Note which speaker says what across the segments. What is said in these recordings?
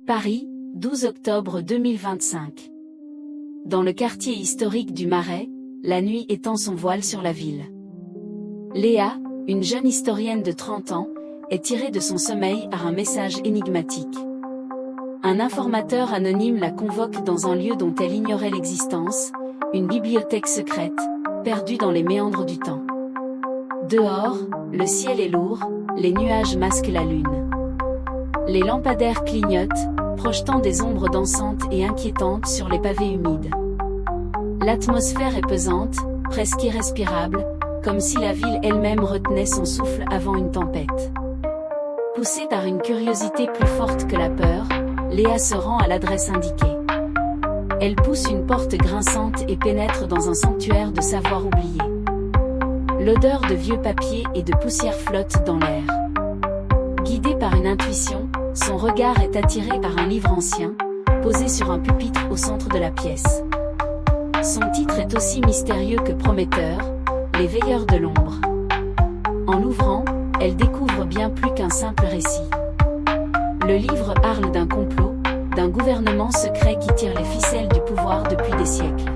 Speaker 1: Paris, 12 octobre 2025. Dans le quartier historique du Marais, la nuit étend son voile sur la ville. Léa, une jeune historienne de 30 ans, est tirée de son sommeil par un message énigmatique. Un informateur anonyme la convoque dans un lieu dont elle ignorait l'existence, une bibliothèque secrète, perdue dans les méandres du temps. Dehors, le ciel est lourd, les nuages masquent la lune. Les lampadaires clignotent, projetant des ombres dansantes et inquiétantes sur les pavés humides. L'atmosphère est pesante, presque irrespirable, comme si la ville elle-même retenait son souffle avant une tempête. Poussée par une curiosité plus forte que la peur, Léa se rend à l'adresse indiquée. Elle pousse une porte grinçante et pénètre dans un sanctuaire de savoir oublié. L'odeur de vieux papier et de poussière flotte dans l'air. Guidée par une intuition, son regard est attiré par un livre ancien, posé sur un pupitre au centre de la pièce. Son titre est aussi mystérieux que prometteur, Les Veilleurs de l'ombre. En l'ouvrant, elle découvre bien plus qu'un simple récit. Le livre parle d'un complot, d'un gouvernement secret qui tire les ficelles du pouvoir depuis des siècles.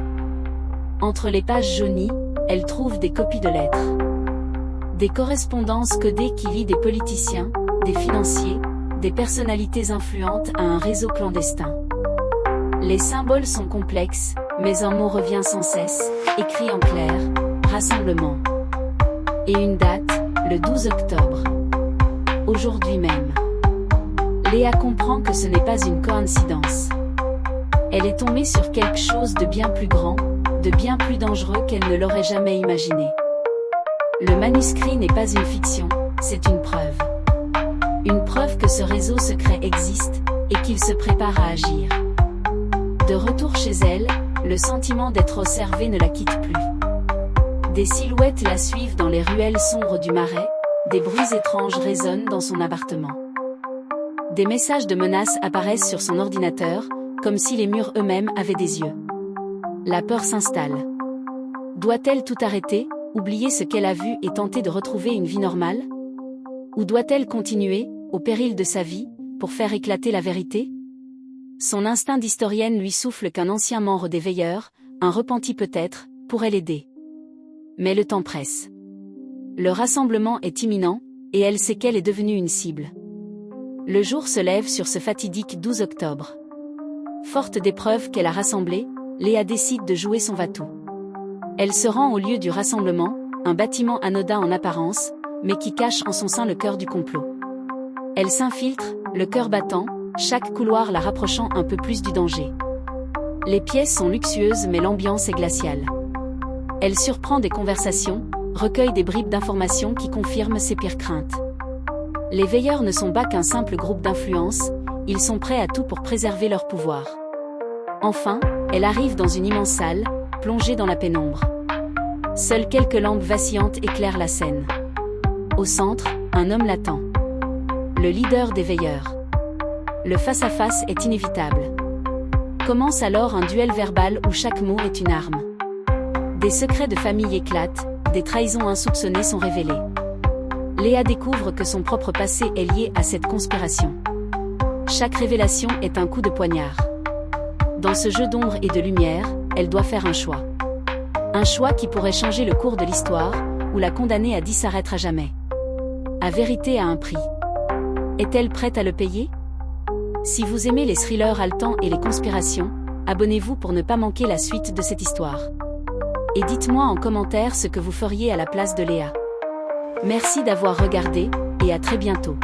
Speaker 1: Entre les pages jaunies, elle trouve des copies de lettres. Des correspondances codées qui lient des politiciens, des financiers, des personnalités influentes à un réseau clandestin. Les symboles sont complexes, mais un mot revient sans cesse, écrit en clair, rassemblement. Et une date, le 12 octobre. Aujourd'hui même. Léa comprend que ce n'est pas une coïncidence. Elle est tombée sur quelque chose de bien plus grand, de bien plus dangereux qu'elle ne l'aurait jamais imaginé. Le manuscrit n'est pas une fiction, c'est une preuve. Une preuve que ce réseau secret existe, et qu'il se prépare à agir. De retour chez elle, le sentiment d'être observée ne la quitte plus. Des silhouettes la suivent dans les ruelles sombres du Marais, des bruits étranges résonnent dans son appartement. Des messages de menaces apparaissent sur son ordinateur, comme si les murs eux-mêmes avaient des yeux. La peur s'installe. Doit-elle tout arrêter, oublier ce qu'elle a vu et tenter de retrouver une vie normale? Ou doit-elle continuer, au péril de sa vie, pour faire éclater la vérité? Son instinct d'historienne lui souffle qu'un ancien membre des Veilleurs, un repenti peut-être, pourrait l'aider. Mais le temps presse. Le rassemblement est imminent, et elle sait qu'elle est devenue une cible. Le jour se lève sur ce fatidique 12 octobre. Forte des preuves qu'elle a rassemblées, Léa décide de jouer son va-tout. Elle se rend au lieu du rassemblement, un bâtiment anodin en apparence, mais qui cache en son sein le cœur du complot. Elle s'infiltre, le cœur battant, chaque couloir la rapprochant un peu plus du danger. Les pièces sont luxueuses mais l'ambiance est glaciale. Elle surprend des conversations, recueille des bribes d'informations qui confirment ses pires craintes. Les Veilleurs ne sont pas qu'un simple groupe d'influence, ils sont prêts à tout pour préserver leur pouvoir. Enfin, elle arrive dans une immense salle, plongée dans la pénombre. Seules quelques lampes vacillantes éclairent la scène. Au centre, un homme l'attend. Le leader des Veilleurs. Le face-à-face est inévitable. Commence alors un duel verbal où chaque mot est une arme. Des secrets de famille éclatent, des trahisons insoupçonnées sont révélées. Léa découvre que son propre passé est lié à cette conspiration. Chaque révélation est un coup de poignard. Dans ce jeu d'ombre et de lumière, elle doit faire un choix. Un choix qui pourrait changer le cours de l'histoire, ou la condamner à disparaître à jamais. À vérité à un prix. Est-elle prête à le payer? Si vous aimez les thrillers haletants et les conspirations, abonnez-vous pour ne pas manquer la suite de cette histoire. Et dites-moi en commentaire ce que vous feriez à la place de Léa. Merci d'avoir regardé, et à très bientôt.